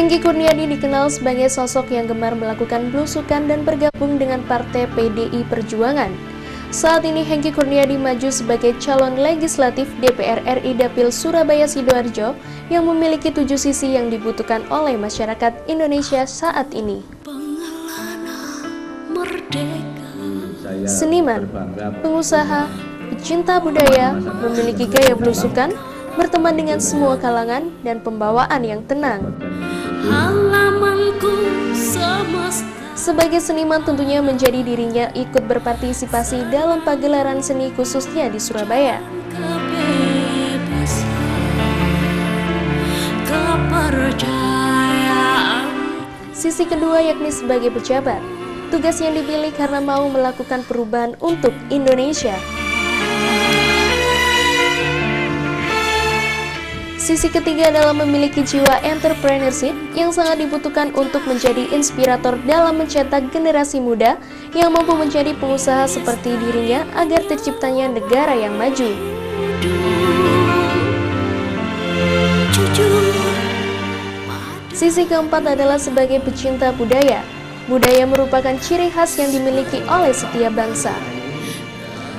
Hengky Kurniadi dikenal sebagai sosok yang gemar melakukan belusukan dan bergabung dengan Partai PDI Perjuangan. Saat ini Hengky Kurniadi maju sebagai calon legislatif DPR RI Dapil Surabaya Sidoarjo yang memiliki 7 sisi yang dibutuhkan oleh masyarakat Indonesia saat ini. Seniman, pengusaha, pecinta budaya, memiliki gaya belusukan, berteman dengan semua kalangan, dan pembawaan yang tenang. Sebagai seniman tentunya menjadi dirinya ikut berpartisipasi dalam pagelaran seni khususnya di Surabaya. Sisi kedua yakni sebagai pejabat. Tugas yang dipilih karena mau melakukan perubahan untuk Indonesia. Sisi ketiga adalah memiliki jiwa entrepreneurship yang sangat dibutuhkan untuk menjadi inspirator dalam mencetak generasi muda yang mampu menjadi pengusaha seperti dirinya agar terciptanya negara yang maju. Sisi keempat adalah sebagai pecinta budaya. Budaya merupakan ciri khas yang dimiliki oleh setiap bangsa.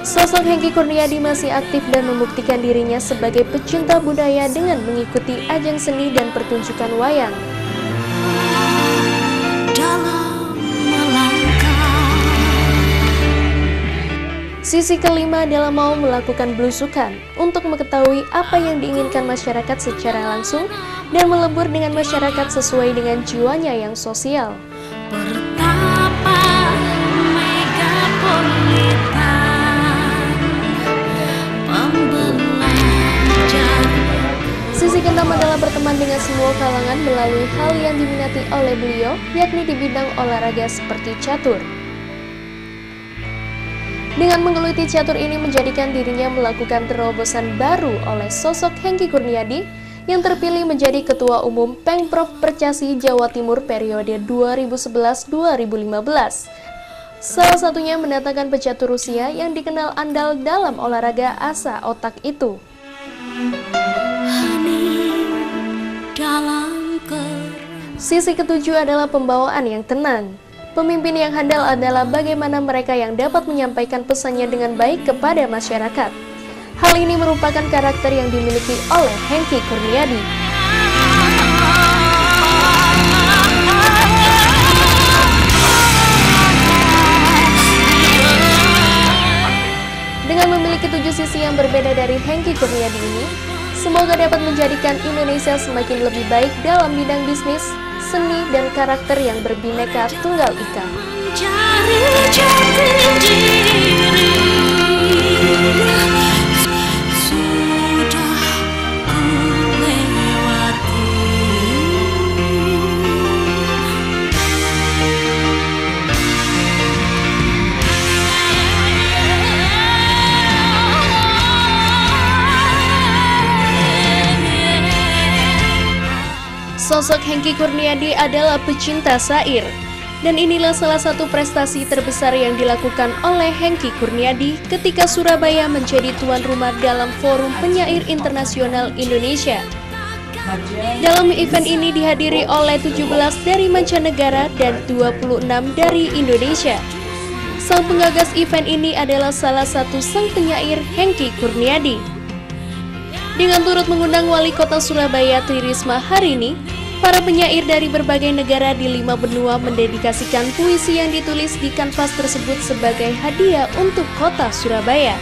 Sosok Hengky Kurniadi masih aktif dan membuktikan dirinya sebagai pecinta budaya dengan mengikuti ajang seni dan pertunjukan wayang. Sisi kelima adalah mau melakukan belusukan untuk mengetahui apa yang diinginkan masyarakat secara langsung dan melebur dengan masyarakat sesuai dengan jiwanya yang sosial. Sisi keenam adalah berteman dengan semua kalangan melalui hal yang diminati oleh beliau, yakni di bidang olahraga seperti catur. Dengan menggeluti catur ini menjadikan dirinya melakukan terobosan baru oleh sosok Hengky Kurniadi yang terpilih menjadi Ketua Umum Pengprov Percasi Jawa Timur periode 2011-2015. Salah satunya mendatangkan pecatur Rusia yang dikenal andal dalam olahraga asa otak itu. Sisi ketujuh adalah pembawaan yang tenang. Pemimpin yang handal adalah bagaimana mereka yang dapat menyampaikan pesannya dengan baik kepada masyarakat. Hal ini merupakan karakter yang dimiliki oleh Hengky Kurniadi. Dengan memiliki 7 sisi yang berbeda dari Hengky Kurniadi ini, semoga dapat menjadikan Indonesia semakin lebih baik dalam bidang bisnis, seni, dan karakter yang berbineka tunggal ika. Sosok Hengky Kurniadi adalah pecinta syair, dan inilah salah satu prestasi terbesar yang dilakukan oleh Hengky Kurniadi ketika Surabaya menjadi tuan rumah dalam Forum Penyair Internasional Indonesia. Dalam event ini dihadiri oleh 17 dari mancanegara dan 26 dari Indonesia. Sang penggagas event ini adalah salah satu sang penyair Hengky Kurniadi. Dengan turut mengundang Wali Kota Surabaya Tri Risma hari ini, para penyair dari berbagai negara di 5 benua mendedikasikan puisi yang ditulis di kanvas tersebut sebagai hadiah untuk kota Surabaya.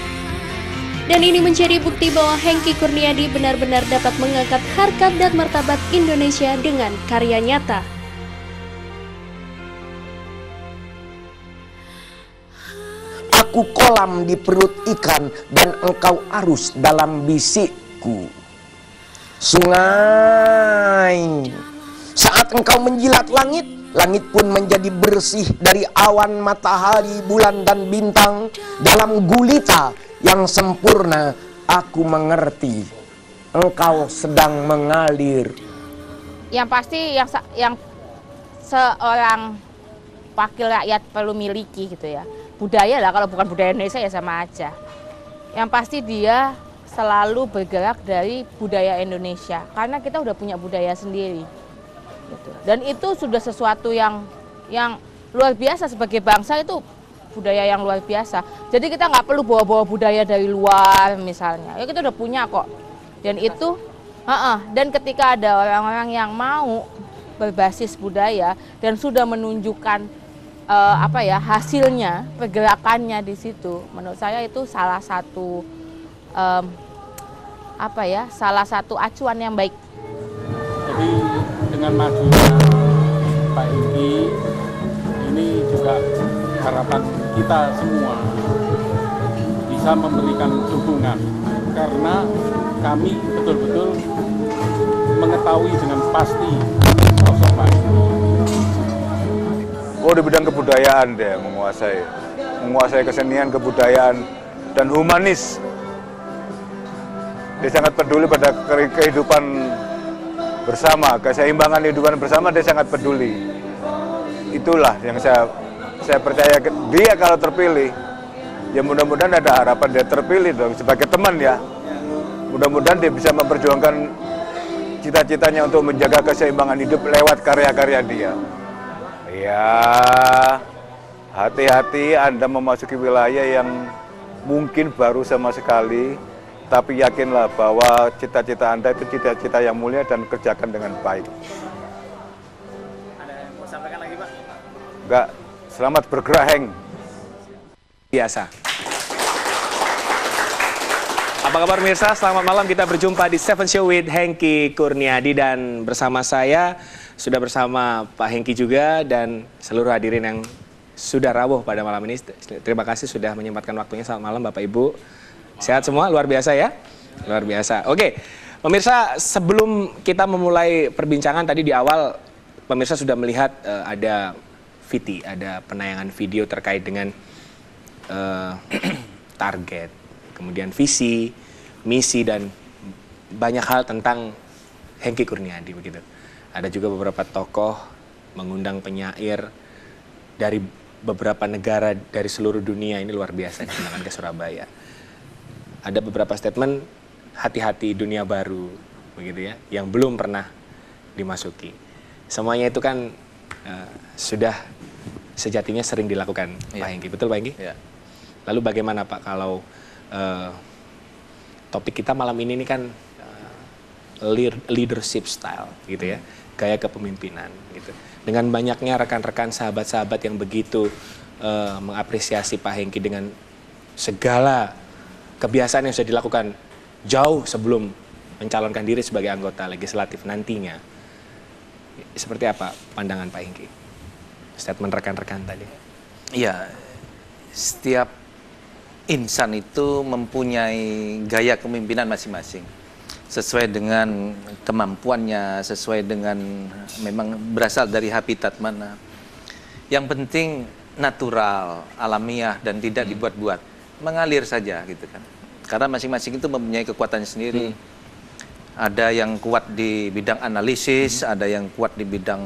Dan ini menjadi bukti bahwa Hengky Kurniadi benar-benar dapat mengangkat harkat dan martabat Indonesia dengan karya nyata. Aku kolam di perut ikan dan engkau arus dalam bisikku. Sungai, saat engkau menjilat langit, langit pun menjadi bersih dari awan, matahari, bulan, dan bintang. Dalam gulita yang sempurna, aku mengerti engkau sedang mengalir. Yang pasti yang seorang wakil rakyat perlu miliki gitu ya. Budaya lah, kalau bukan budaya Indonesia ya sama aja. Yang pasti dia selalu bergerak dari budaya Indonesia, karena kita udah punya budaya sendiri. gitu. Dan itu sudah sesuatu yang luar biasa sebagai bangsa, itu budaya yang luar biasa. Jadi kita nggak perlu bawa-bawa budaya dari luar misalnya, ya kita udah punya kok. Dan itu, dan ketika ada orang-orang yang mau berbasis budaya dan sudah menunjukkan hasilnya, pergerakannya di situ, menurut saya itu salah satu salah satu acuan yang baik. Jadi dengan majunya Pak Hengki, ini juga harapan kita semua bisa memberikan dukungan, karena kami betul-betul mengetahui dengan pasti sosok Pak Hengki. Oh, di bidang kebudayaan dia menguasai kesenian, kebudayaan, dan humanis. Dia sangat peduli pada kehidupan bersama, keseimbangan kehidupan bersama, dia sangat peduli. Itulah yang saya percaya, dia kalau terpilih, ya mudah-mudahan ada harapan dia terpilih dong sebagai teman ya. Mudah-mudahan dia bisa memperjuangkan cita-citanya untuk menjaga keseimbangan hidup lewat karya-karya dia. Ya, hati-hati Anda memasuki wilayah yang mungkin baru sama sekali, tapi yakinlah bahwa cita-cita Anda itu cita-cita yang mulia dan kerjakan dengan baik. Ada yang mau sampaikan lagi, Pak? Enggak, selamat bergerak, Heng. Biasa. Apa kabar pemirsa? Selamat malam, kita berjumpa di Seven Show with Hengki Kurniadi, dan bersama saya sudah bersama Pak Hengki juga dan seluruh hadirin yang sudah rawuh pada malam ini. Terima kasih sudah menyempatkan waktunya. Selamat malam Bapak Ibu. Sehat semua? Luar biasa ya? Luar biasa. Oke, pemirsa, sebelum kita memulai perbincangan tadi di awal, pemirsa sudah melihat ada VT, ada penayangan video terkait dengan target, kemudian visi, misi, dan banyak hal tentang Hengki Kurniadi begitu. Ada juga beberapa tokoh mengundang penyair dari beberapa negara dari seluruh dunia, ini luar biasa datang ke Surabaya. Ada beberapa statement hati-hati dunia baru begitu ya, yang belum pernah dimasuki. Semuanya itu kan sudah sejatinya sering dilakukan Pak Hengki, betul Pak Hengki? Ya. Lalu bagaimana Pak kalau topik kita malam ini kan leadership style gitu ya, gaya kepemimpinan gitu. Dengan banyaknya rekan-rekan sahabat-sahabat yang begitu mengapresiasi Pak Hengki dengan segala kebiasaan yang sudah dilakukan jauh sebelum mencalonkan diri sebagai anggota legislatif nantinya. Seperti apa pandangan Pak Hengki? Statement rekan-rekan tadi. Iya, setiap insan itu mempunyai gaya kepemimpinan masing-masing. Sesuai dengan kemampuannya, sesuai dengan memang berasal dari habitat mana. Yang penting natural, alamiah, dan tidak dibuat-buat. Mengalir saja gitu kan. Karena masing-masing itu mempunyai kekuatannya sendiri. Ada yang kuat di bidang analisis, ada yang kuat di bidang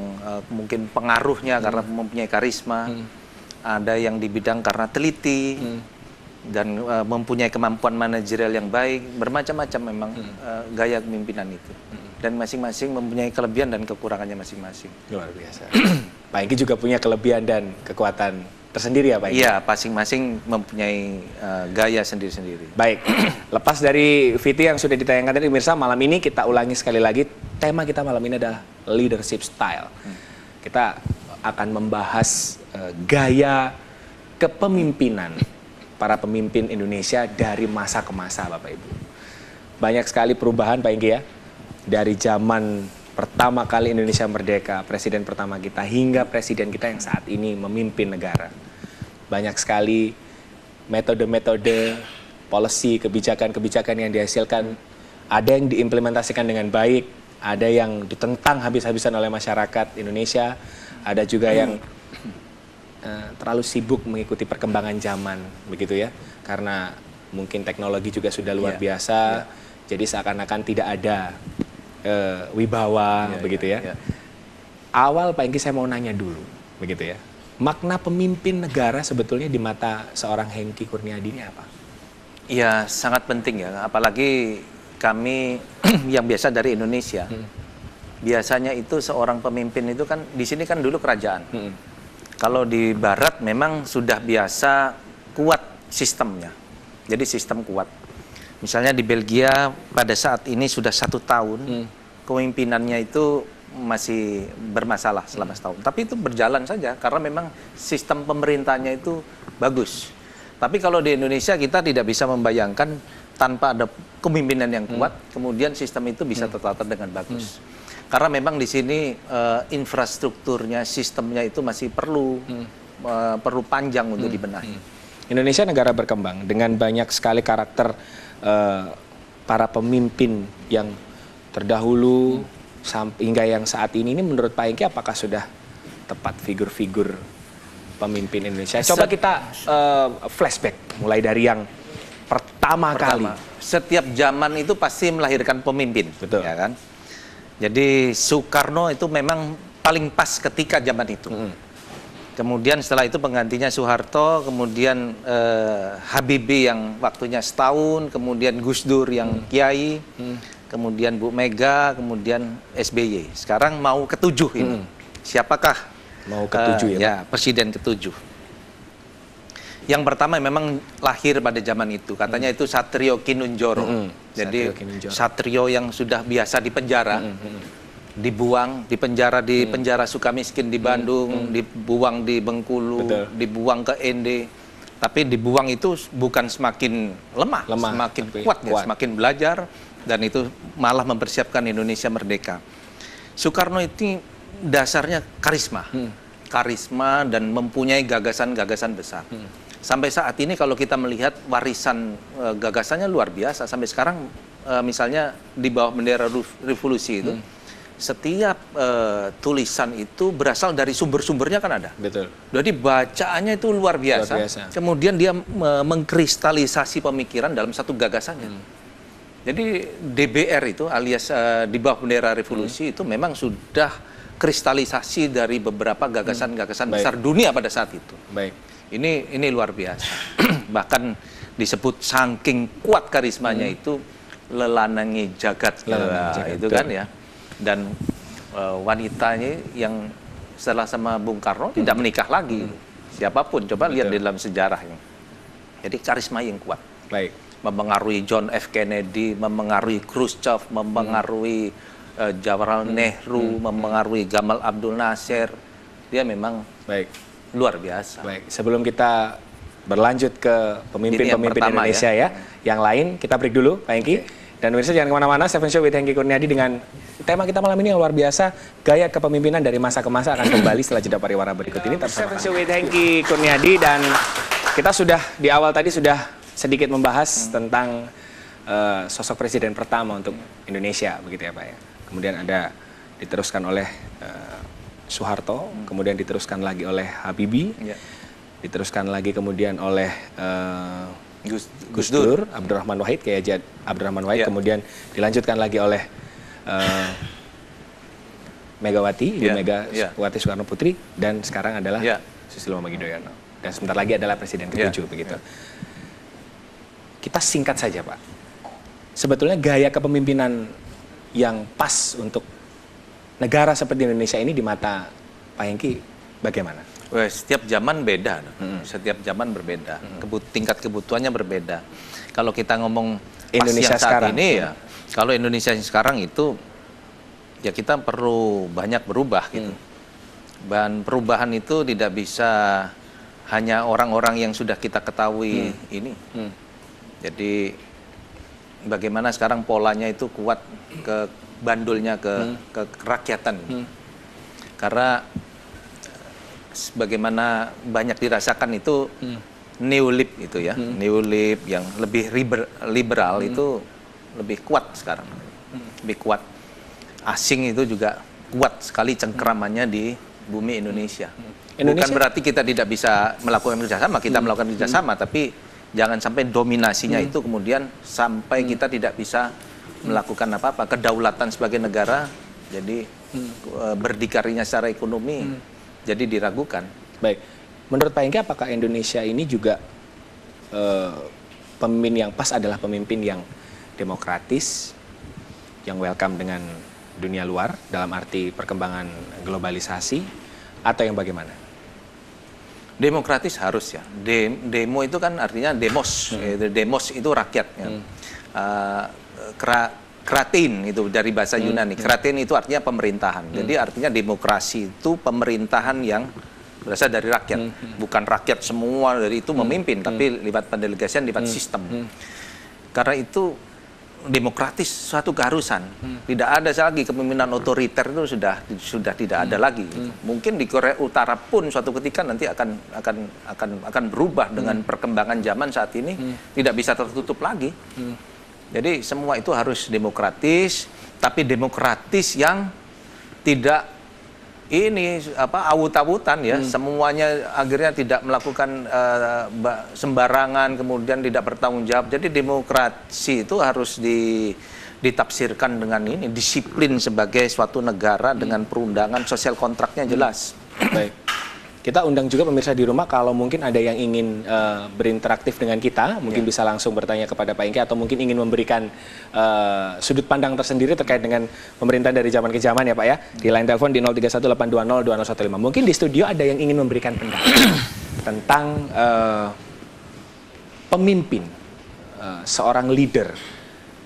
mungkin pengaruhnya karena mempunyai karisma. Ada yang di bidang karena teliti. Dan mempunyai kemampuan manajerial yang baik, bermacam-macam memang gaya kepemimpinan itu. Dan masing-masing mempunyai kelebihan dan kekurangannya masing-masing. Luar biasa. Pak Hengki juga punya kelebihan dan kekuatan tersendiri ya Pak Hengki? Iya, masing-masing mempunyai gaya sendiri-sendiri. Baik, lepas dari VT yang sudah ditayangkan tadi pemirsa, malam ini kita ulangi sekali lagi, tema kita malam ini adalah leadership style. Kita akan membahas gaya kepemimpinan para pemimpin Indonesia dari masa ke masa Bapak Ibu. Banyak sekali perubahan Pak Hengki ya. Dari zaman pertama kali Indonesia merdeka, presiden pertama kita, hingga presiden kita yang saat ini memimpin negara. Banyak sekali metode-metode, policy, kebijakan-kebijakan yang dihasilkan. Ada yang diimplementasikan dengan baik, ada yang ditentang habis-habisan oleh masyarakat Indonesia, ada juga yang terlalu sibuk mengikuti perkembangan zaman begitu ya, karena mungkin teknologi juga sudah luar biasa, jadi seakan-akan tidak ada wibawa begitu ya. Awal Pak Hengki saya mau nanya dulu begitu ya, makna pemimpin negara sebetulnya di mata seorang Hengki Kurniadi ini apa? Iya, sangat penting ya, apalagi kami yang biasa dari Indonesia. biasanya itu seorang pemimpin itu kan di sini kan dulu kerajaan. Kalau di Barat memang sudah biasa kuat sistemnya. Jadi sistem kuat. Misalnya di Belgia pada saat ini sudah 1 tahun kepemimpinannya itu masih bermasalah selama setahun. Tapi itu berjalan saja karena memang sistem pemerintahnya itu bagus. Tapi kalau di Indonesia kita tidak bisa membayangkan tanpa ada kepemimpinan yang kuat, kemudian sistem itu bisa tertata dengan bagus. Karena memang di sini infrastrukturnya, sistemnya itu masih perlu panjang untuk dibenahi. Indonesia negara berkembang dengan banyak sekali karakter para pemimpin yang terdahulu hingga yang saat ini menurut Pak Hengki apakah sudah tepat figur-figur pemimpin Indonesia? Coba kita flashback mulai dari yang pertama kali. Setiap zaman itu pasti melahirkan pemimpin, betul ya kan? Jadi Soekarno itu memang paling pas ketika zaman itu. Kemudian setelah itu penggantinya Soeharto, kemudian Habibie yang waktunya setahun, kemudian Gus Dur yang kiai, kemudian Bu Mega, kemudian SBY. Sekarang mau ke-7 ini. Siapakah? Mau ke-7 ya, presiden ke-7. Yang pertama memang lahir pada zaman itu. Katanya itu Satrio Kinunjoro. Jadi Satrio yang sudah biasa di penjara. Dibuang, dipenjara di penjara Sukamiskin di Bandung, dibuang di Bengkulu, dibuang ke ND. Tapi dibuang itu bukan semakin lemah semakin kuat. Semakin belajar, dan itu malah mempersiapkan Indonesia merdeka. Soekarno itu dasarnya karisma. Karisma dan mempunyai gagasan-gagasan besar. Sampai saat ini kalau kita melihat warisan gagasannya luar biasa. Sampai sekarang misalnya di bawah bendera revolusi itu, setiap tulisan itu berasal dari sumber-sumbernya kan ada. Betul. Jadi bacaannya itu luar biasa. Kemudian dia mengkristalisasi pemikiran dalam satu gagasannya. Jadi DBR itu alias di bawah bendera revolusi itu memang sudah kristalisasi dari beberapa gagasan-gagasan besar dunia pada saat itu. Ini luar biasa. Bahkan disebut saking kuat karismanya itu lelanangi jagat, itu kan ya. Dan wanitanya yang setelah sama Bung Karno tidak menikah lagi. Siapapun, coba lihat di dalam sejarahnya. Jadi karisma yang kuat. Memengaruhi John F. Kennedy, memengaruhi Khrushchev, memengaruhi Jawaharlal Nehru, memengaruhi Gamal Abdul Nasir. Dia memang luar biasa. Sebelum kita berlanjut ke pemimpin-pemimpin Indonesia ya, yang lain kita break dulu, Pak Hengki. Dan pemirsa jangan kemana-mana, Seven Show with Hengki Kurniadi dengan tema kita malam ini yang luar biasa, gaya kepemimpinan dari masa ke masa akan kembali setelah jeda pariwara berikut ini. Seven Show with Hengki Kurniadi, dan kita sudah di awal tadi sudah sedikit membahas tentang sosok presiden pertama untuk Indonesia, begitu ya Pak ya. Kemudian ada diteruskan oleh Soeharto, kemudian diteruskan lagi oleh Habibie, diteruskan lagi kemudian oleh Gus Dur, Abdurrahman Wahid, Kiai Haji Abdurrahman Wahid, kemudian dilanjutkan lagi oleh Megawati, Ibu Megawati Soekarno Putri, dan sekarang adalah Susilo Bambang Yudhoyono. Dan sebentar lagi adalah presiden ke-7 begitu. Kita singkat saja Pak. Sebetulnya gaya kepemimpinan yang pas untuk negara seperti Indonesia ini di mata Pak Hengki bagaimana? Setiap zaman beda, setiap zaman berbeda, tingkat kebutuhannya berbeda. Kalau kita ngomong Indonesia sekarang ini ya, kalau Indonesia sekarang itu ya kita perlu banyak berubah gitu. Dan perubahan itu tidak bisa hanya orang-orang yang sudah kita ketahui ini. Jadi bagaimana sekarang polanya itu kuat ke bandulnya ke kerakyatan. Karena sebagaimana banyak dirasakan itu New Lib itu ya, New Lib yang lebih liberal itu lebih kuat sekarang, lebih kuat. Asing itu juga kuat sekali cengkeramannya di bumi Indonesia. Bukan berarti kita tidak bisa melakukan kerjasama, kita melakukan kerjasama, tapi jangan sampai dominasinya itu kemudian sampai kita tidak bisa melakukan apa-apa. Kedaulatan sebagai negara jadi berdikarinya secara ekonomi jadi diragukan. Baik, menurut Pak Hengki apakah Indonesia ini juga pemimpin yang pas adalah pemimpin yang demokratis, yang welcome dengan dunia luar dalam arti perkembangan globalisasi atau yang bagaimana? Demokratis harus ya. Demo itu kan artinya demos. Demos itu rakyat. Ya. Kratin itu dari bahasa Yunani. Kratin itu artinya pemerintahan. Jadi artinya demokrasi itu pemerintahan yang berasal dari rakyat. Bukan rakyat semua dari itu memimpin, tapi lewat pendelegasian, lewat sistem. Karena itu demokratis suatu keharusan. Tidak ada lagi kepemimpinan otoriter itu sudah tidak ada lagi. Mungkin di Korea Utara pun suatu ketika nanti akan berubah dengan perkembangan zaman saat ini, tidak bisa tertutup lagi. Jadi semua itu harus demokratis, tapi demokratis yang tidak awut-awutan ya. Semuanya akhirnya tidak melakukan sembarangan, kemudian tidak bertanggung jawab. Jadi demokrasi itu harus ditafsirkan dengan ini, disiplin sebagai suatu negara dengan perundangan, sosial kontraknya jelas. Baik. Kita undang juga pemirsa di rumah, kalau mungkin ada yang ingin berinteraktif dengan kita, mungkin bisa langsung bertanya kepada Pak Hengki, atau mungkin ingin memberikan sudut pandang tersendiri terkait dengan pemerintahan dari zaman ke zaman ya Pak ya. Di line telepon di 0318202015. Mungkin di studio ada yang ingin memberikan pendapat tentang pemimpin, seorang leader.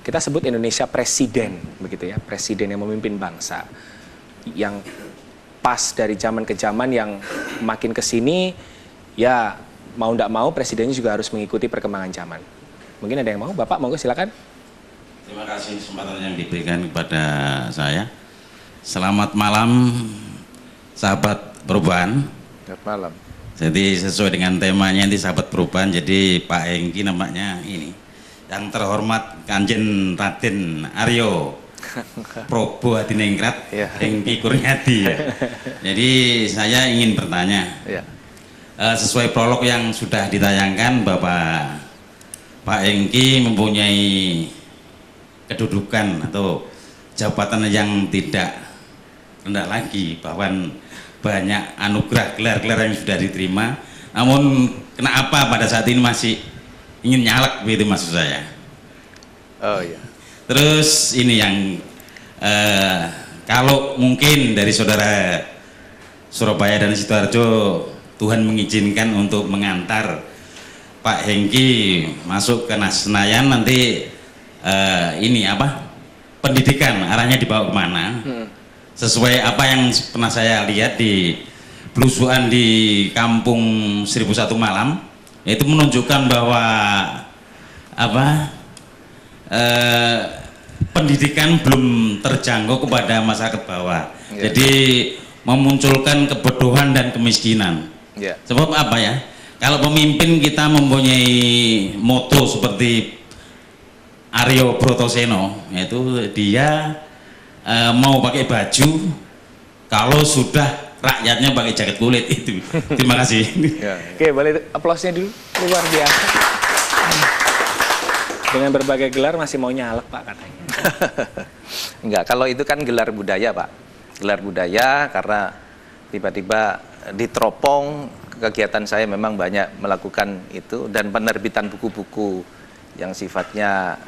Kita sebut Indonesia presiden, begitu ya, presiden yang memimpin bangsa, yang pas dari zaman ke zaman, yang makin ke sini ya mau tidak mau presidennya juga harus mengikuti perkembangan zaman. Mungkin ada yang mau, Bapak monggo silakan. Terima kasih kesempatan yang diberikan kepada saya. Selamat malam sahabat perubahan. Selamat malam. Jadi sesuai dengan temanya ini sahabat perubahan, jadi Pak Hengki namanya ini. Yang terhormat Kanjeng Raden Aryo Probo Hadiningrat, Hengki Kurniadi. Ya. Jadi saya ingin bertanya, sesuai prolog yang sudah ditayangkan, Pak Hengki mempunyai kedudukan atau jabatan yang tidak rendah lagi, bahwa banyak anugerah gelar-gelar yang sudah diterima. Namun kenapa pada saat ini masih ingin nyalek, begitu maksud saya. Oh iya. Terus ini yang kalau mungkin dari saudara Surabaya dan Sidoarjo, Tuhan mengizinkan untuk mengantar Pak Hengki masuk ke Senayan, nanti ini apa, pendidikan arahnya dibawa kemana, sesuai apa yang pernah saya lihat di belusuan di kampung 1001 Malam, itu menunjukkan bahwa apa, pendidikan belum terjangkau kepada masyarakat bawah. Jadi memunculkan kebodohan dan kemiskinan. Sebab apa ya? Kalau pemimpin kita mempunyai moto seperti Aryo Brotoseno, yaitu dia mau pakai baju kalau sudah rakyatnya pakai jaket kulit itu. Terima kasih. Oke, boleh aplausnya dulu, luar biasa. Dengan berbagai gelar masih mau nyalek Pak katanya. Enggak, kalau itu kan gelar budaya Pak. Gelar budaya karena tiba-tiba diteropong, kegiatan saya memang banyak melakukan itu, dan penerbitan buku-buku yang sifatnya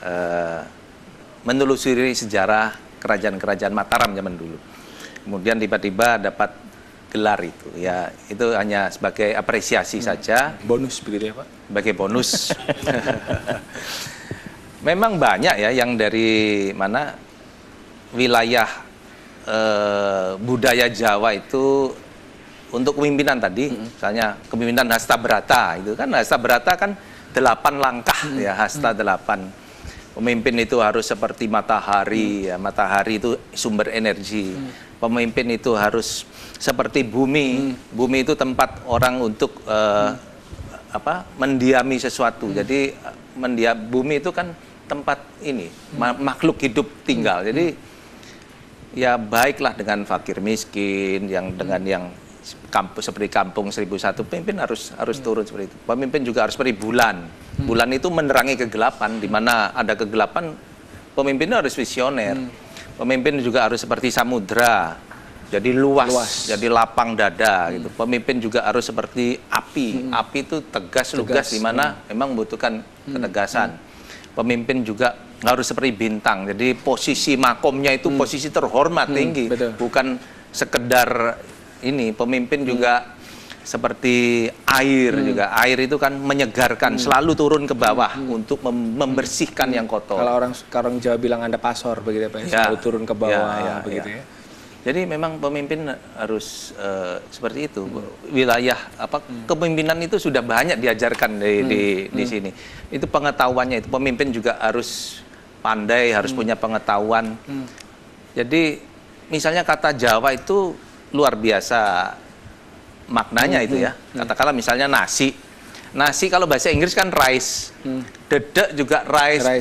menelusuri sejarah kerajaan-kerajaan Mataram zaman dulu. Kemudian tiba-tiba dapat gelar itu, ya itu hanya sebagai apresiasi saja. Bonus begitu ya Pak? Sebagai bonus. Memang banyak ya yang dari mana wilayah budaya Jawa itu untuk kepemimpinan tadi, misalnya kepemimpinan Hasta Brata itu kan, Hasta Brata kan 8 langkah ya, Hasta 8. Pemimpin itu harus seperti matahari ya, matahari itu sumber energi. Pemimpin itu harus seperti bumi, bumi itu tempat orang untuk mendiami sesuatu. Jadi bumi itu kan tempat ini makhluk hidup tinggal. Jadi ya baiklah dengan fakir miskin, yang dengan yang seperti kampung 1001, pemimpin harus turun seperti itu. Pemimpin juga harus seperti bulan. Bulan itu menerangi kegelapan, di mana ada kegelapan, pemimpinnya harus visioner. Pemimpin juga harus seperti samudra, jadi luas, jadi lapang dada gitu. Pemimpin juga harus seperti api. Api itu tegas, lugas, di mana memang membutuhkan ketegasan. Pemimpin juga harus seperti bintang. Jadi posisi makomnya itu posisi terhormat tinggi, betul. bukan sekedar ini. Pemimpin juga seperti air juga. Air itu kan menyegarkan, selalu turun ke bawah untuk membersihkan yang kotor. Kalau orang Jawa bilang Anda pasor begitu Pak, Ya. selalu turun ke bawah begitu ya. Jadi memang pemimpin harus seperti itu. Wilayah kepemimpinan itu sudah banyak diajarkan di sini. Itu pengetahuannya itu. Pemimpin juga harus pandai, harus punya pengetahuan. Jadi misalnya kata Jawa itu luar biasa maknanya itu ya. Katakanlah misalnya nasi. Nasi kalau bahasa Inggris kan rice. Dedek juga rice.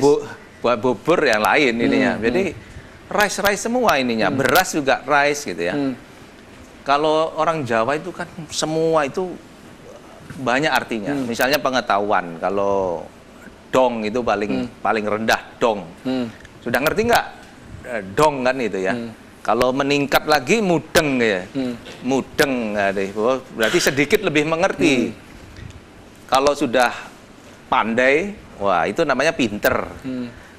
Bubur yang lain ininya. Jadi rice semua ininya. Beras juga rice gitu ya. Kalau orang Jawa itu kan semua itu banyak artinya. Misalnya pengetahuan. Kalau dong itu paling rendah dong. Sudah ngerti nggak? Dong kan itu ya. Kalau meningkat lagi mudeng ya. Mudeng berarti sedikit lebih mengerti. Kalau sudah pandai, wah itu namanya pinter.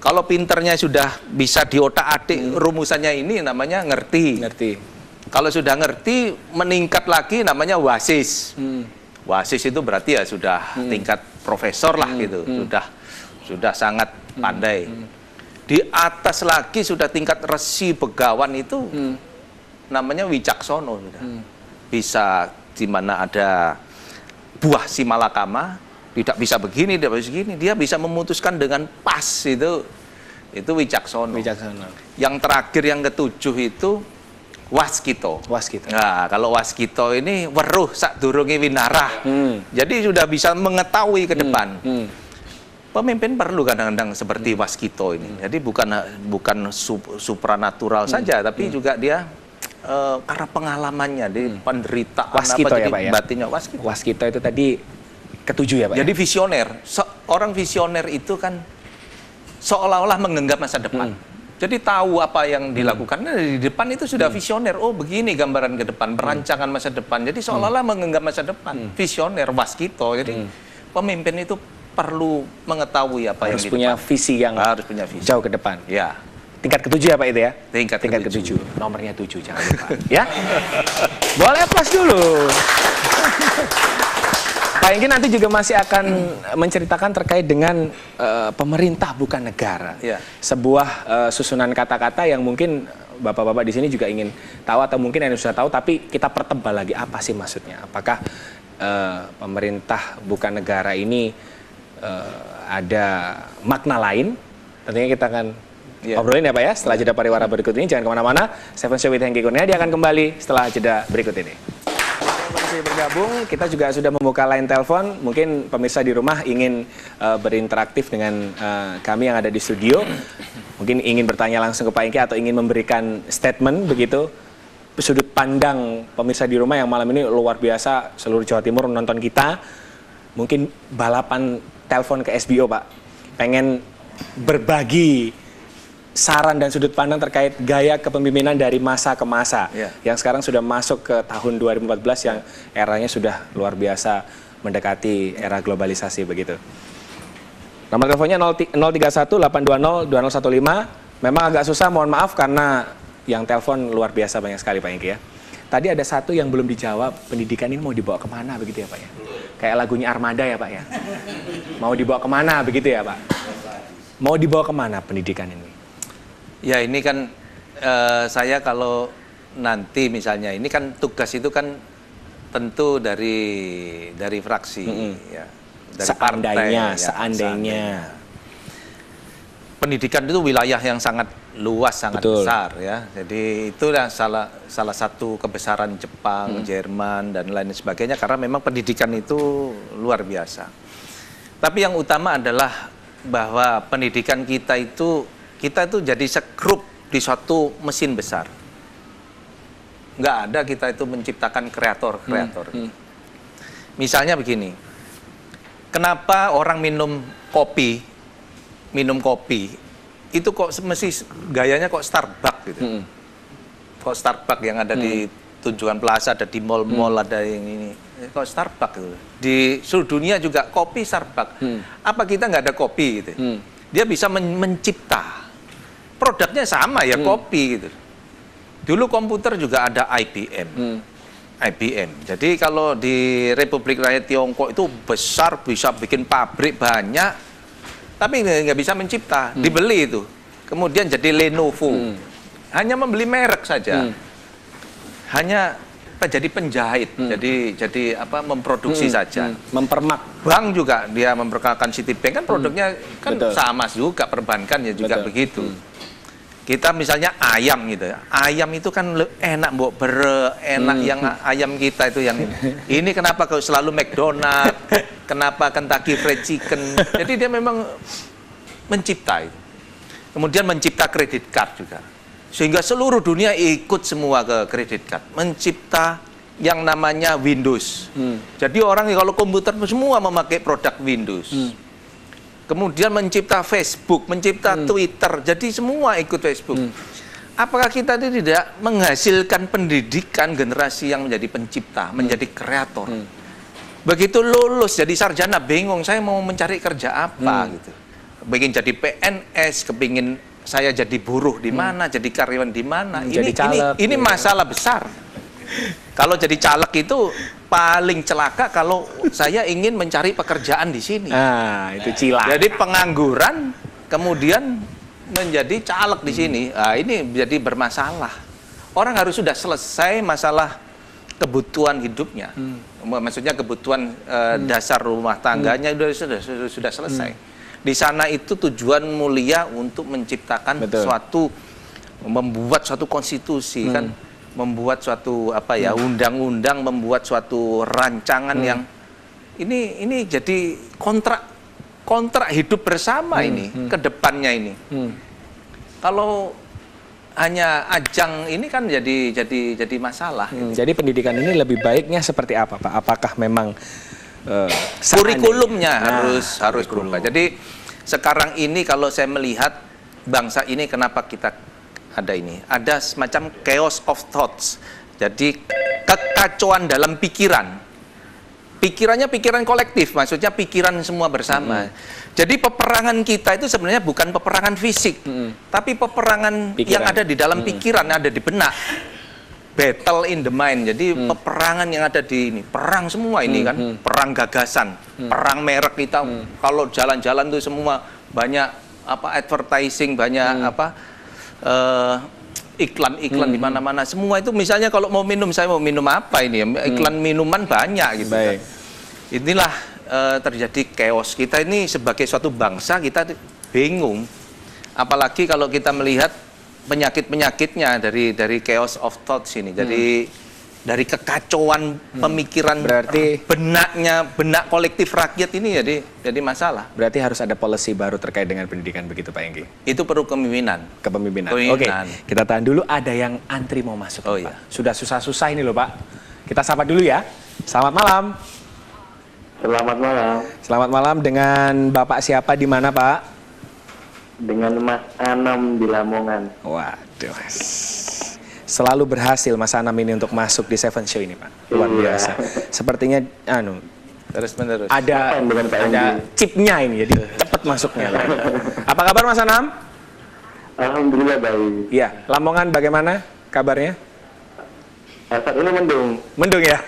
Kalau pinternya sudah bisa diotak-atik rumusannya ini namanya ngerti. Kalau sudah ngerti meningkat lagi namanya wasis. Wasis itu berarti ya sudah tingkat profesor lah gitu. Sudah sangat pandai. Di atas lagi sudah tingkat resi begawan itu namanya wicaksono. Bisa di mana ada buah si malakama, tidak bisa begini, tidak bisa begini, dia bisa memutuskan dengan pas itu wicaksono. Yang terakhir yang ketujuh itu waskito. Nah, kalau waskito ini weruh sadurunge winarah. Jadi sudah bisa mengetahui ke depan. Pemimpin perlu kadang-kadang seperti waskito ini. Jadi bukan supranatural saja, tapi juga dia karena pengalamannya di penderitaan Waskito ya Pak ya? batinnya. Waskito itu tadi ketujuh ya Pak. Jadi visioner. Orang visioner itu kan seolah-olah menggenggam masa depan. Jadi tahu apa yang dilakukan. Nah, di depan itu sudah visioner. Oh begini gambaran ke depan, perancangan masa depan. Jadi seolah-olah menggenggam masa depan. Visioner, waskito. Jadi pemimpin itu perlu mengetahui apa harus yang punya visi yang harus punya visi jauh ke depan. Ya. Tingkat ketujuh ya Pak itu ya? Tingkat ketujuh. Nomornya 7 jangan lupa. Ya. Boleh plus dulu. Pak Hengki nanti juga masih akan menceritakan terkait dengan pemerintah bukan negara. Ya. Sebuah susunan kata-kata yang mungkin Bapak-bapak di sini juga ingin tahu atau mungkin yang sudah tahu, tapi kita pertebal lagi apa sih maksudnya. Apakah pemerintah bukan negara ini ada makna lain? Tentunya kita akan obrolin ya Pak ya setelah jeda pariwara berikut ini. Jangan kemana-mana. Seven Show with Hengki Kurniadi akan kembali setelah jeda berikut ini. Masih bergabung, kita juga sudah membuka line telepon. Mungkin pemirsa di rumah ingin berinteraktif dengan kami yang ada di studio. Mungkin ingin bertanya langsung ke Pak Hengki atau ingin memberikan statement begitu. Sudut pandang pemirsa di rumah yang malam ini luar biasa, seluruh Jawa Timur menonton kita. Mungkin balapan telepon ke SBO Pak, pengen berbagi saran dan sudut pandang terkait gaya kepemimpinan dari masa ke masa yang sekarang sudah masuk ke tahun 2014 yang eranya sudah luar biasa mendekati era globalisasi begitu. Nomor teleponnya 031-820-2015. Memang agak susah, mohon maaf karena yang telepon luar biasa banyak sekali Pak Hengki ya. Tadi ada satu yang belum dijawab, pendidikan ini mau dibawa kemana begitu ya Pak ya? Kayak lagunya Armada ya Pak ya? Mau dibawa kemana begitu ya Pak? Mau dibawa kemana pendidikan ini? Ya ini kan saya kalau nanti misalnya ini kan tugas itu kan tentu dari fraksi ya, dari seandainya, partai, ya, seandainya. Pendidikan itu wilayah yang sangat luas, sangat besar ya. Jadi itulah salah satu kebesaran Jepang, Jerman dan lain sebagainya karena memang pendidikan itu luar biasa. Tapi yang utama adalah bahwa pendidikan kita itu jadi sekrup di suatu mesin besar. Nggak ada kita itu menciptakan kreator. Misalnya begini, kenapa orang minum kopi itu kok mesti gayanya kok Starbucks gitu. Kok Starbucks yang ada di Tunjungan Plaza, ada di mall-mall, ada yang ini. Kok Starbucks gitu. Di seluruh dunia juga kopi Starbucks. Apa kita nggak ada kopi gitu? dia bisa mencipta. Produknya sama ya, kopi gitu. Dulu komputer juga ada IBM. IBM. Jadi kalau di Republik Rakyat Tiongkok itu besar, bisa bikin pabrik banyak, tapi nggak bisa mencipta, dibeli itu. Kemudian jadi Lenovo, hanya membeli merek saja, hanya jadi penjahit, jadi apa, memproduksi saja, mempermak. Bank juga dia memperkenalkan Citibank, kan produknya kan sama juga, perbankan ya juga begitu. Kita misalnya ayam gitu ya. Ayam itu kan enak, Mbok, enak yang ayam kita itu yang ini kenapa kau selalu McDonald, kenapa Kentucky Fried Chicken. Jadi dia memang mencipta itu. Kemudian mencipta kredit card juga. Sehingga seluruh dunia ikut semua ke kredit card. Mencipta yang namanya Windows. Jadi orang kalau komputer semua memakai produk Windows. Kemudian mencipta Facebook, mencipta Twitter, jadi semua ikut Facebook. Apakah kita tidak menghasilkan pendidikan generasi yang menjadi pencipta, menjadi kreator? Begitu lulus jadi sarjana, bingung saya mau mencari kerja apa gitu. Kepingin jadi PNS, kepingin saya jadi buruh di mana, jadi karyawan di mana. Ini masalah besar. Kalau jadi caleg itu paling celaka kalau saya ingin mencari pekerjaan di sini. Nah, itu cilak. Jadi pengangguran kemudian menjadi caleg di sini. Nah, ini jadi bermasalah. Orang harus sudah selesai masalah kebutuhan hidupnya. Maksudnya kebutuhan dasar rumah tangganya sudah selesai. Di sana itu tujuan mulia untuk menciptakan suatu, membuat suatu konstitusi kan. Membuat suatu apa ya, undang-undang, membuat suatu rancangan yang ini jadi kontrak hidup bersama ini ke depannya ini. Kalau hanya ajang ini kan jadi masalah. Jadi pendidikan ini lebih baiknya seperti apa, Pak? Apakah memang kurikulumnya harus berubah. Jadi sekarang ini kalau saya melihat bangsa ini, kenapa kita ada semacam chaos of thoughts. Jadi kekacauan dalam pikiran. Pikirannya pikiran kolektif, maksudnya pikiran semua bersama. Jadi peperangan kita itu sebenarnya bukan peperangan fisik, tapi peperangan yang ada di dalam pikiran, ada di benak. Battle in the mind. Jadi peperangan yang ada di ini, perang semua ini kan, perang gagasan, perang merek kita. Kalau jalan-jalan tuh semua banyak apa, advertising, banyak apa, iklan-iklan di mana-mana. Semua itu misalnya kalau mau minum, saya mau minum apa ini, iklan minuman banyak gitu kan. Inilah terjadi chaos. Kita ini sebagai suatu bangsa kita bingung. Apalagi kalau kita melihat penyakit-penyakitnya dari chaos of thoughts ini. Jadi dari kekacauan pemikiran, berarti benak kolektif rakyat ini jadi masalah. Berarti harus ada policy baru terkait dengan pendidikan, begitu Pak Hengki? Itu perlu kepemimpinan. Oke, kita tahan dulu, ada yang antri mau masuk. Oh, Pak. iya. Sudah susah-susah ini loh Pak. Kita sapa dulu ya. Selamat malam. Selamat malam. Selamat malam, dengan Bapak siapa, di mana Pak? Dengan Mas Anam di Lamongan. Waduh, selalu berhasil Mas Anam ini untuk masuk di Seven Show ini Pak. Luar biasa. Sepertinya terus menerus ada chipnya ini, jadi cepat masuknya. Apa kabar Mas Anam? Alhamdulillah baik. Iya, Lamongan bagaimana kabarnya? Saat ini mendung ya.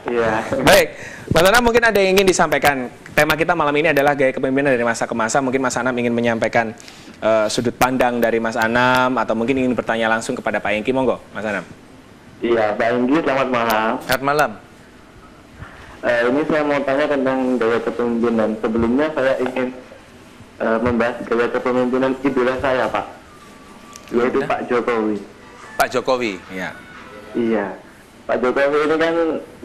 Iya. Baik, Mas Anam, mungkin ada yang ingin disampaikan. Tema kita malam ini adalah gaya kepemimpinan dari masa ke masa. Mungkin Mas Anam ingin menyampaikan sudut pandang dari Mas Anam, atau mungkin ingin bertanya langsung kepada Pak Hengki. Monggo, Mas Anam. Iya, Pak Hengki, selamat malam. Selamat malam. Ini saya mau tanya tentang gaya kepemimpinan. Sebelumnya saya ingin membahas gaya kepemimpinan idola saya, Pak. Yaitu Pak Jokowi. Pak Jokowi? Iya. Pak Jokowi ini kan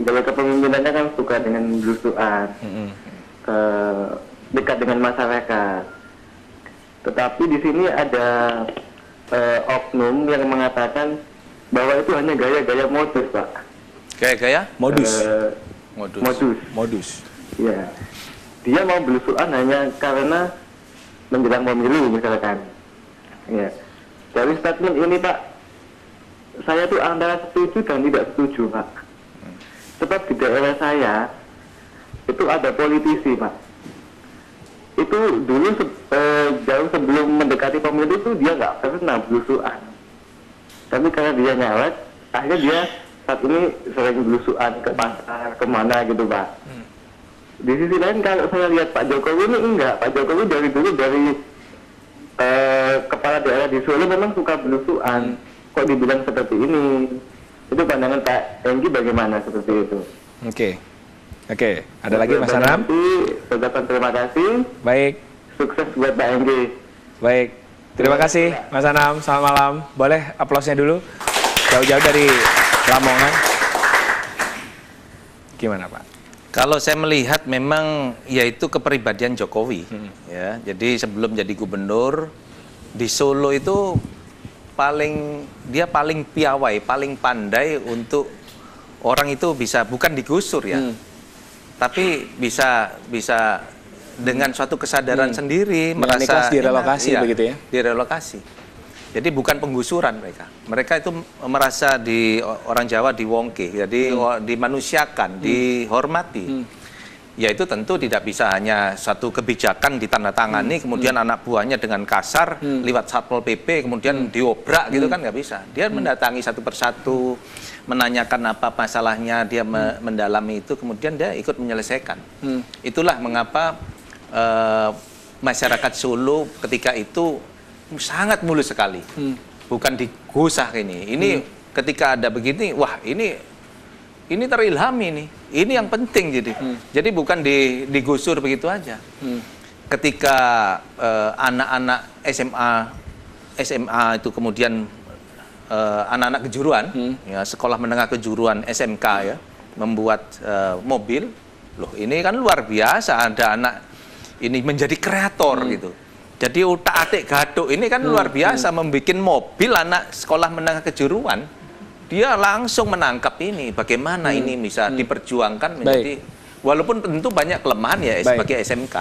gaya kepemimpinannya kan suka dengan belusuan, dekat dengan masyarakat. Tetapi di sini ada oknum yang mengatakan bahwa itu hanya gaya-gaya modus, Pak. Gaya-gaya? Modus. Iya. Dia mau belusuan hanya karena menjelang pemilu misalkan. Iya. Dari statement ini, Pak, saya tuh antara setuju dan tidak setuju, Pak. Sebab di daerah saya itu ada politisi, Pak. itu dulu jauh sebelum mendekati pemilu itu dia nggak pernah belusuan. Tapi karena dia nyalek, akhirnya dia saat ini sering belusuan ke pasar, kemana gitu Pak. Di sisi lain kalau saya lihat Pak Jokowi ini enggak. Pak Jokowi dari dulu dari kepala daerah di Solo memang suka belusuan. Kok dibilang seperti ini? Itu pandangan Pak Hengki bagaimana seperti itu? Oke, ada lagi Mas Anam? Ucapan terima kasih. Baik. Sukses buat Pak Hengki. Baik. Terima kasih Mas Anam. Selamat malam. Boleh aplausnya dulu? Jauh-jauh dari Lamongan. Gimana Pak? Kalau saya melihat memang yaitu kepribadian Jokowi, ya. Jadi sebelum jadi gubernur di Solo itu dia paling piawai, paling pandai untuk orang itu bisa bukan digusur ya, tapi bisa dengan suatu kesadaran sendiri merasa direlokasi begitu ya? Direlokasi. Jadi bukan penggusuran mereka. Mereka itu merasa orang Jawa diwongke, jadi dimanusiakan, dihormati. Ya itu tentu tidak bisa hanya satu kebijakan ditandatangani, kemudian anak buahnya dengan kasar lewat Satpol PP, kemudian diobrak gitu kan nggak bisa. Dia mendatangi satu persatu, menanyakan apa masalahnya, dia mendalami itu, kemudian dia ikut menyelesaikan. Itulah mengapa masyarakat Solo ketika itu sangat mulus sekali, bukan digusah ini. Ini ketika ada begini, wah ini terilhami nih. Ini yang penting jadi bukan digusur begitu aja. Ketika anak-anak SMA itu kemudian anak-anak kejuruan, ya, sekolah menengah kejuruan SMK ya, membuat mobil, loh ini kan luar biasa ada anak ini menjadi kreator gitu. Jadi utak-atik gaduk ini kan luar biasa membuat mobil anak sekolah menengah kejuruan. Dia langsung menangkap ini, bagaimana ini bisa diperjuangkan menjadi, walaupun tentu banyak kelemahan ya sebagai SMK.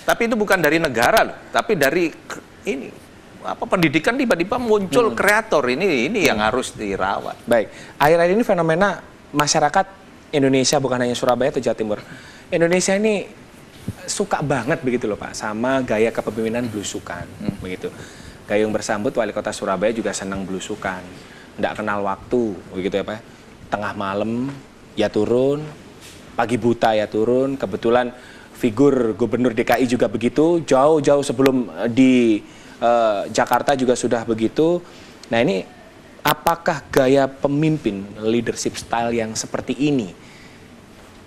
Tapi itu bukan dari negara loh, tapi dari ini pendidikan tiba-tiba muncul kreator ini yang harus dirawat. Baik, akhir-akhir ini fenomena masyarakat Indonesia bukan hanya Surabaya atau Jawa Timur, Indonesia ini suka banget begitu loh Pak sama gaya kepemimpinan belusukan begitu. Gayung Bersambut wali kota Surabaya juga senang belusukan. Nggak kenal waktu, begitu ya Pak. Tengah malam ya turun, pagi buta ya turun. Kebetulan figur Gubernur DKI juga begitu, jauh-jauh sebelum di Jakarta juga sudah begitu. Nah ini apakah gaya pemimpin, leadership style yang seperti ini?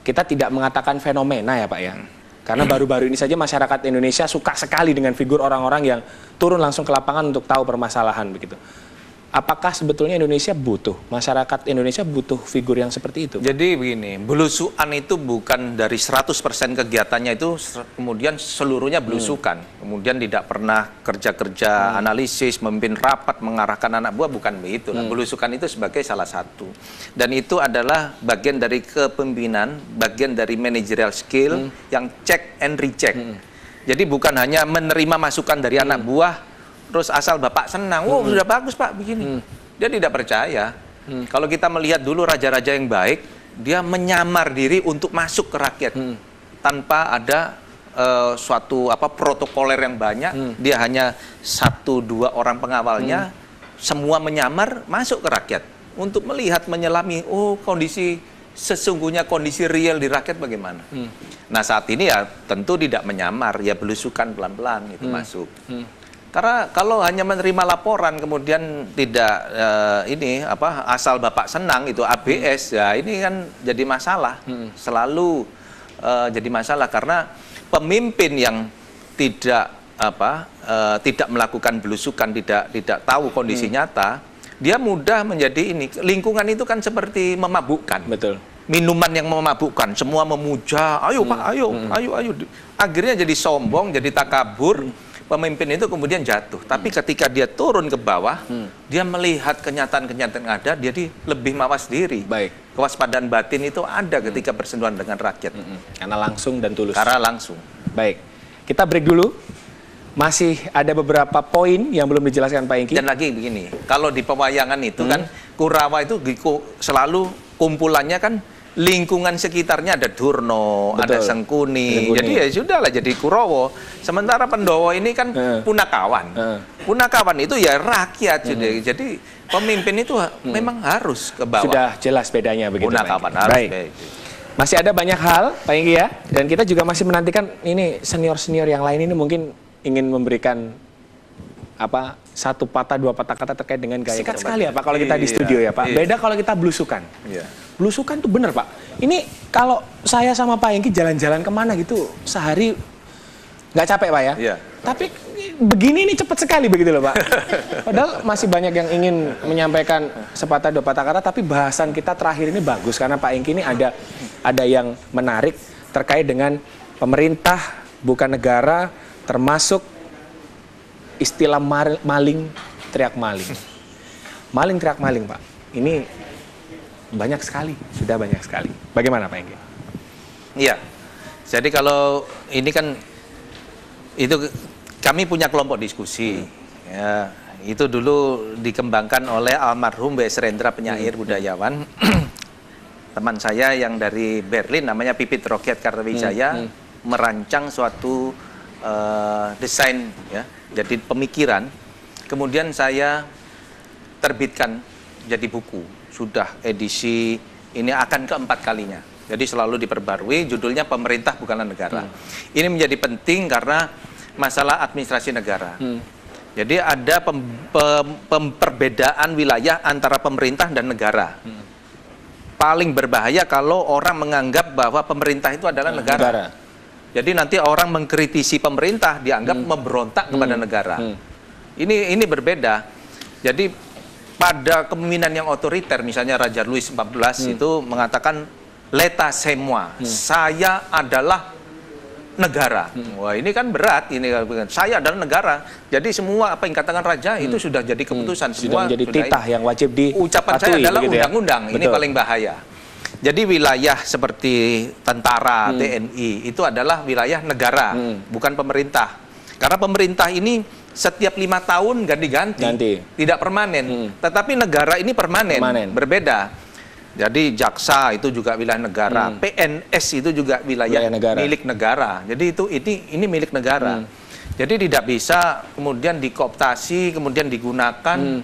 Kita tidak mengatakan fenomena ya Pak ya. Karena baru-baru ini saja masyarakat Indonesia suka sekali dengan figur orang-orang yang turun langsung ke lapangan untuk tahu permasalahan begitu. Apakah sebetulnya masyarakat Indonesia butuh figur yang seperti itu? Jadi begini, belusuan itu bukan dari 100% kegiatannya itu kemudian seluruhnya belusukan. Kemudian tidak pernah kerja-kerja analisis, memimpin rapat, mengarahkan anak buah, bukan begitu. Belusukan itu sebagai salah satu. Dan itu adalah bagian dari kepemimpinan, bagian dari managerial skill yang check and recheck. Jadi bukan hanya menerima masukan dari anak buah, terus asal Bapak senang, oh sudah bagus Pak begini. Dia tidak percaya. Kalau kita melihat dulu raja-raja yang baik, dia menyamar diri untuk masuk ke rakyat tanpa ada suatu protokoler yang banyak. Dia hanya 1-2 orang pengawalnya, semua menyamar masuk ke rakyat untuk melihat, menyelami, oh kondisi sesungguhnya, kondisi real di rakyat bagaimana. Nah saat ini ya tentu tidak menyamar, ya belusukan pelan-pelan itu masuk. Karena kalau hanya menerima laporan kemudian tidak asal Bapak senang itu ABS, ya ini kan jadi masalah. Selalu jadi masalah karena pemimpin yang tidak melakukan belusukan, tidak tahu kondisi nyata, dia mudah menjadi ini. Lingkungan itu kan seperti memabukkan. Betul. Minuman yang memabukkan, semua memuja, ayo Pak, ayo. Akhirnya jadi sombong, jadi takabur. Pemimpin itu kemudian jatuh. Tapi ketika dia turun ke bawah, dia melihat kenyataan-kenyataan yang ada, dia lebih mawas diri. Kewaspadaan batin itu ada ketika bersentuhan dengan rakyat. Karena langsung dan tulus. Karena langsung. Baik, kita break dulu. Masih ada beberapa poin yang belum dijelaskan Pak Hengki. Dan lagi begini, kalau di pewayangan itu kan Kurawa itu selalu kumpulannya kan lingkungan sekitarnya ada Durno, Betul. ada Sengkuni. Sengkuni. Jadi ya sudahlah jadi Kurowo. Sementara Pendowo ini kan punakawan. Punakawan itu ya rakyat. Jadi pemimpin itu memang harus ke bawah. Sudah jelas bedanya begitu. Punakawan Pak harus. Hengki. Baik. Masih ada banyak hal, Pak Hengki ya. Dan kita juga masih menantikan ini senior-senior yang lain ini mungkin ingin memberikan apa satu patah dua patah kata terkait dengan gaya. Sikat sekali ya Pak kalau kita di studio ya Pak. Beda kalau kita belusukan. Belusukan tuh bener Pak. Ini kalau saya sama Pak Hengki jalan-jalan kemana gitu sehari nggak capek Pak ya. Tapi begini ini cepat sekali begitu loh Pak. Padahal masih banyak yang ingin menyampaikan sepatah dua patah kata, tapi bahasan kita terakhir ini bagus karena Pak Hengki ini ada yang menarik terkait dengan pemerintah bukan negara, termasuk istilah maling teriak maling. Maling teriak maling Pak. Ini banyak sekali, sudah banyak sekali. Bagaimana Pak Hengki? Iya. Jadi kalau ini kan itu kami punya kelompok diskusi. Ya, itu dulu dikembangkan oleh almarhum W.S. Rendra, penyair budayawan. Teman saya yang dari Berlin namanya Pipit Rokiat Kartawijaya merancang suatu desain ya. Jadi pemikiran, kemudian saya terbitkan jadi buku, sudah edisi ini akan keempat kalinya. Jadi selalu diperbarui, judulnya Pemerintah Bukanlah Negara. Ini menjadi penting karena masalah administrasi negara. Jadi ada perbedaan wilayah antara pemerintah dan negara. Paling berbahaya kalau orang menganggap bahwa pemerintah itu adalah negara. Jadi nanti orang mengkritisi pemerintah dianggap memberontak kepada negara. Ini berbeda. Jadi pada kepemimpinan yang otoriter, misalnya Raja Louis XIV itu mengatakan l'état c'est moi, saya adalah negara. Wah ini kan berat, ini saya adalah negara. Jadi semua apa yang katakan raja itu sudah jadi keputusan. Semua sudah menjadi titah yang wajib dipatuhi. Ucapan saya adalah undang-undang. Ini paling bahaya. Jadi wilayah seperti tentara, TNI itu adalah wilayah negara, bukan pemerintah. Karena pemerintah ini setiap 5 tahun ganti-ganti, tidak permanen. Tetapi negara ini permanen, berbeda. Jadi jaksa itu juga wilayah negara, PNS itu juga wilayah milik negara. Jadi ini milik negara. Jadi tidak bisa kemudian dikooptasi, kemudian digunakan.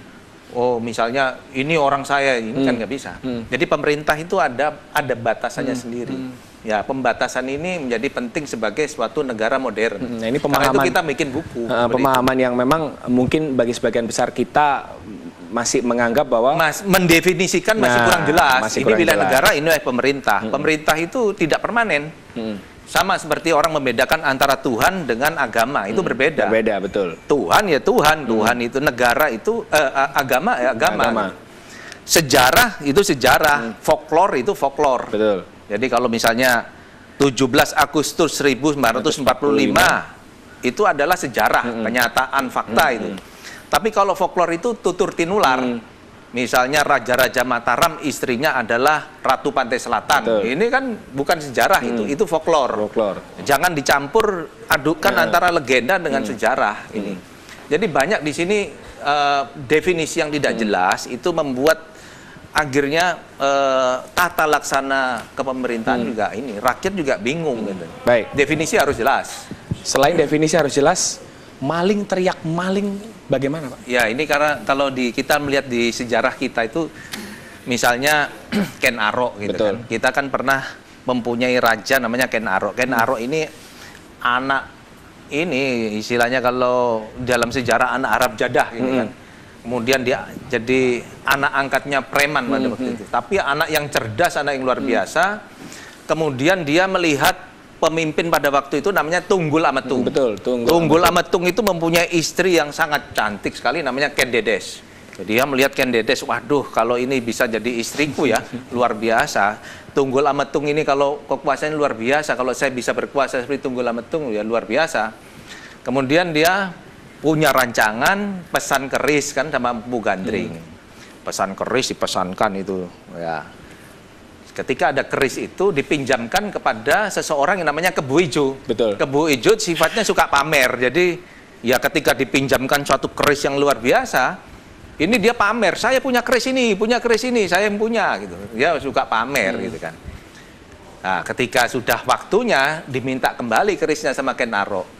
Oh misalnya ini orang saya, ini kan nggak bisa. Jadi pemerintah itu ada batasannya sendiri. Ya pembatasan ini menjadi penting sebagai suatu negara modern. Nah, ini pemahaman, karena itu kita bikin buku. Pemahaman yang memang mungkin bagi sebagian besar kita masih menganggap bahwa mendefinisikan masih kurang jelas. Masih ini kurang wilayah jelas. negara, ini pemerintah. Pemerintah itu tidak permanen. Sama seperti orang membedakan antara Tuhan dengan agama, itu berbeda. Berbeda, betul. Tuhan ya Tuhan, Tuhan itu negara itu agama ya agama. Sejarah itu sejarah, folklore itu folklore. Betul. Jadi kalau misalnya 17 Agustus 1945 itu adalah sejarah, kenyataan fakta itu. Tapi kalau folklore itu tutur tinular. Misalnya Raja-Raja Mataram istrinya adalah Ratu Pantai Selatan. Betul. Ini kan bukan sejarah, itu folklore. Jangan dicampur adukan antara legenda dengan sejarah ini. Jadi banyak di sini definisi yang tidak jelas itu membuat akhirnya tata laksana kepemerintahan juga ini rakyat juga bingung gitu. Baik. Definisi harus jelas. Selain definisi harus jelas, maling teriak maling bagaimana Pak? Ya ini karena kalau kita melihat di sejarah kita itu misalnya Ken Arok gitu kan. Kita kan pernah mempunyai raja namanya Ken Arok. Ken Arok ini anak ini istilahnya kalau dalam sejarah anak Arab jadah gitu kan. Kemudian dia jadi anak angkatnya preman pada waktu itu. Tapi anak yang cerdas, anak yang luar biasa. Kemudian dia melihat pemimpin pada waktu itu namanya Tunggul Ametung. Betul, Tunggul Ametung itu mempunyai istri yang sangat cantik sekali namanya Ken Dedes. Jadi dia melihat Ken Dedes, waduh kalau ini bisa jadi istriku ya, luar biasa. Tunggul Ametung ini kalau kekuasaan luar biasa, kalau saya bisa berkuasa seperti Tunggul Ametung ya luar biasa. Kemudian dia punya rancangan pesan keris kan sama Bu Gandring. Pesan keris dipesankan itu ya. Ketika ada keris itu dipinjamkan kepada seseorang yang namanya Kebu Ijo. Betul. Kebu Ijo sifatnya suka pamer. Jadi ya ketika dipinjamkan suatu keris yang luar biasa, ini dia pamer. Saya punya keris ini, saya yang punya gitu. Dia suka pamer gitu kan. Nah, ketika sudah waktunya diminta kembali kerisnya sama Ken Arok.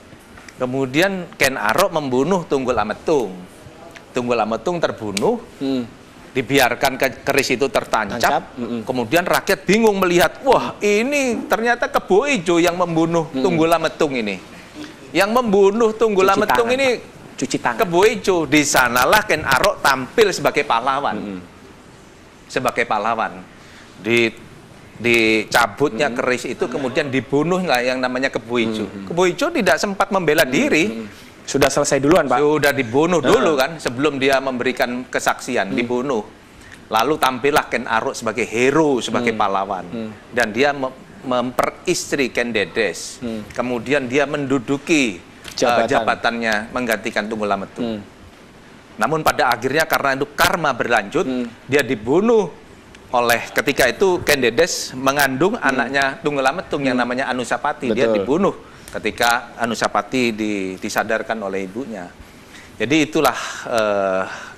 Kemudian Ken Arok membunuh Tunggul Ametung. Tunggul Ametung terbunuh, dibiarkan keris itu tertancap. Kemudian rakyat bingung melihat, wah ini ternyata Kebo Ijo yang membunuh Tunggul Ametung ini. Yang membunuh Tunggul Ametung ini cuci tangan. Kebo Ijo. Di sanalah Ken Arok tampil sebagai pahlawan. Sebagai pahlawan. Dicabutnya keris itu, kemudian dibunuh lah yang namanya Kebo Ijo. Kebo Ijo tidak sempat membela diri. Sudah selesai duluan, Pak? Sudah dibunuh dulu kan, sebelum dia memberikan kesaksian, dibunuh. Lalu tampillah Ken Arok sebagai hero, sebagai pahlawan. Dan dia memperistri Ken Dedes. Kemudian dia menduduki jabatannya menggantikan Tunggul Ametung. Namun pada akhirnya karena itu karma berlanjut, dia dibunuh oleh, ketika itu Ken Dedes mengandung anaknya Tunggul Ametung yang namanya Anusapati. Dia dibunuh ketika Anusapati disadarkan oleh ibunya. Jadi itulah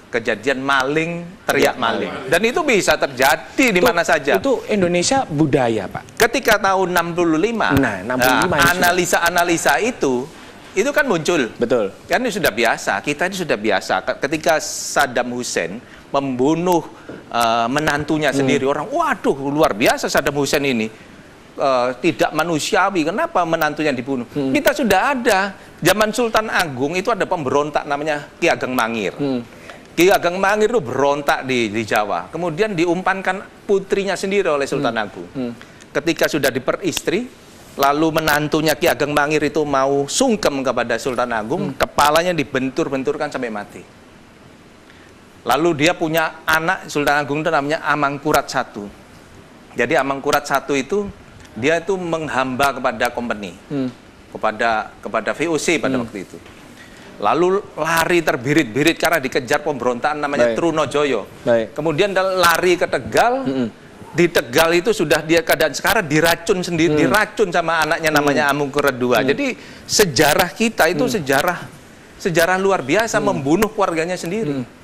kejadian maling teriak maling. Dan itu bisa terjadi di mana saja. Itu Indonesia budaya, Pak. Ketika tahun 65, analisa-analisa itu kan muncul. Betul. Kan ini sudah biasa, kita ini sudah biasa. Ketika Saddam Hussein membunuh menantunya sendiri, orang, waduh luar biasa Saddam Hussein ini. Tidak manusiawi, kenapa menantunya dibunuh? Kita sudah ada, zaman Sultan Agung itu ada pemberontak namanya Ki Ageng Mangir. Ki Ageng Mangir itu berontak di Jawa, kemudian diumpankan putrinya sendiri oleh Sultan Agung. Ketika sudah diperistri, lalu menantunya Ki Ageng Mangir itu mau sungkem kepada Sultan Agung, kepalanya dibentur-benturkan sampai mati. Lalu dia punya anak Sultan Agung itu namanya Amangkurat I. Jadi Amangkurat I itu dia itu menghamba kepada company, kepada VOC pada waktu itu. Lalu lari terbirit-birit karena dikejar pemberontakan namanya Trunojoyo. Kemudian lari ke Tegal. Di Tegal itu sudah dia keadaan sekarang diracun sendiri, diracun sama anaknya namanya Amangkurat II. Jadi sejarah kita itu sejarah luar biasa, membunuh keluarganya sendiri.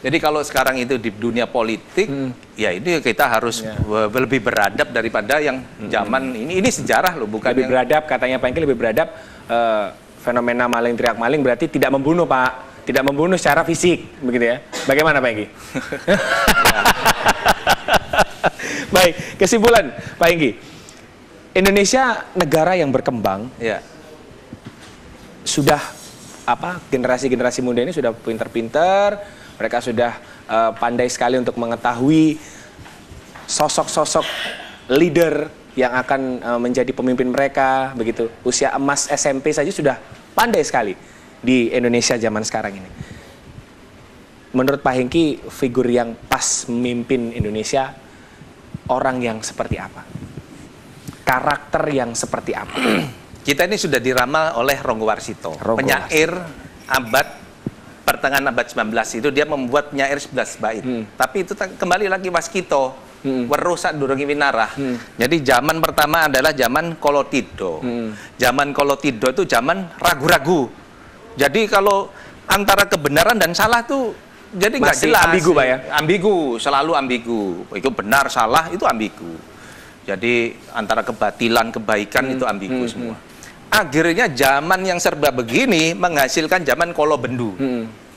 Jadi kalau sekarang itu di dunia politik, ya ini kita harus lebih beradab daripada yang zaman ini. Ini sejarah loh, bukan lebih beradab, katanya Pak Hengki lebih beradab. Fenomena maling teriak maling berarti tidak membunuh, Pak. Tidak membunuh secara fisik, begitu ya. Bagaimana Pak Hengki? Baik, kesimpulan Pak Hengki. Indonesia negara yang berkembang. Sudah generasi-generasi muda ini sudah pinter-pinter. Mereka sudah pandai sekali untuk mengetahui sosok-sosok leader yang akan menjadi pemimpin mereka, begitu. Usia emas SMP saja sudah pandai sekali di Indonesia zaman sekarang ini. Menurut Pak Hengki, figur yang pas memimpin Indonesia, orang yang seperti apa? Karakter yang seperti apa? Kita ini sudah diramal oleh Ronggo Warsito, penyair pertengahan abad 19 itu dia membuat penyair 11 bait. Tapi itu kembali lagi waskito, weruh sadurunge winarah. Jadi zaman pertama adalah zaman Kolotido. Zaman Kolotido itu zaman ragu-ragu. Jadi kalau antara kebenaran dan salah tuh jadi nggak jelas. Ambigu, Pak ya? Ambigu, selalu ambigu. Itu benar, salah, itu ambigu. Jadi antara kebatilan, kebaikan itu ambigu semua. Akhirnya zaman yang serba begini menghasilkan zaman Kolobendu.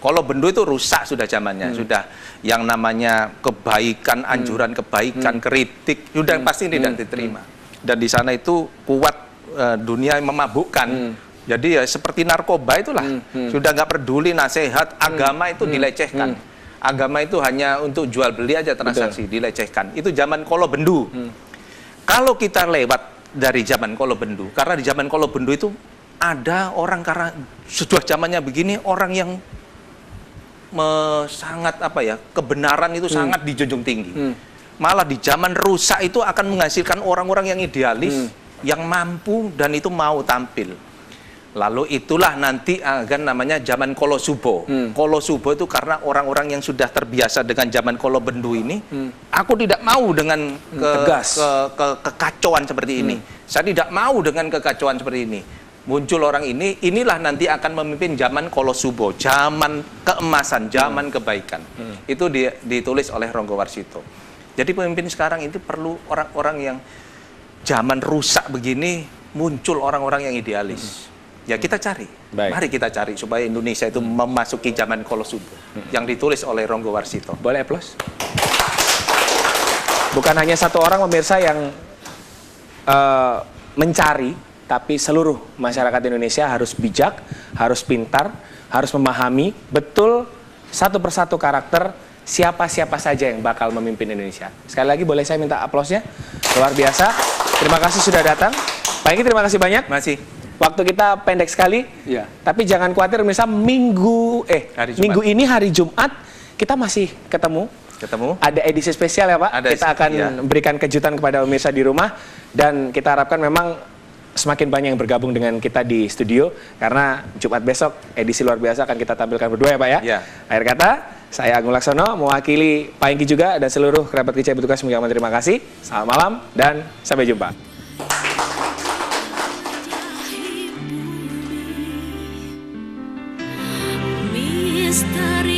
Kolobendu itu rusak sudah zamannya, sudah yang namanya kebaikan, anjuran kebaikan, kritik, sudah pasti tidak diterima. Dan di sana itu kuat dunia yang memabukkan. Jadi ya seperti narkoba itulah, sudah nggak peduli nasihat, agama itu dilecehkan. Agama itu hanya untuk jual beli aja transaksi, dilecehkan. Itu zaman Kolobendu. Kalau kita lewat dari zaman Kolobendu, karena di zaman Kolobendu itu ada orang, karena sudah zamannya begini, orang yang sangat kebenaran itu sangat dijunjung tinggi. Malah di zaman rusak itu akan menghasilkan orang-orang yang idealis, yang mampu dan itu mau tampil. Lalu itulah nanti akan namanya zaman Kolosubo. Kolosubo itu karena orang-orang yang sudah terbiasa dengan zaman Kolobendu ini, aku tidak mau dengan kekacauan seperti ini. Saya tidak mau dengan kekacauan seperti ini. Muncul orang ini, inilah nanti akan memimpin zaman Kolosubo, zaman keemasan, zaman kebaikan. Itu ditulis oleh Ronggo Warsito. Jadi pemimpin sekarang itu perlu orang-orang yang zaman rusak begini muncul orang-orang yang idealis. Ya kita cari, mari kita cari supaya Indonesia itu memasuki zaman Kolosubo yang ditulis oleh Ronggo Warsito. Boleh aplaus? Bukan hanya satu orang pemirsa yang mencari, tapi seluruh masyarakat Indonesia harus bijak, harus pintar, harus memahami betul satu persatu karakter siapa-siapa saja yang bakal memimpin Indonesia. Sekali lagi boleh saya minta aplausnya? Luar biasa. Terima kasih sudah datang. Pak Hengki, terima kasih banyak. Masih. Waktu kita pendek sekali, ya. Tapi jangan khawatir, pemirsa, minggu ini hari Jumat kita masih ketemu. Ada edisi spesial ya Pak. Kita akan berikan kejutan kepada pemirsa di rumah dan kita harapkan memang semakin banyak yang bergabung dengan kita di studio karena Jumat besok edisi luar biasa akan kita tampilkan berdua ya Pak ya. Akhir kata, saya Agung Laksono mewakili Pak Hengki juga dan seluruh kerabat kerja bertugas mengucapkan terima kasih. Selamat malam dan sampai jumpa. Misteri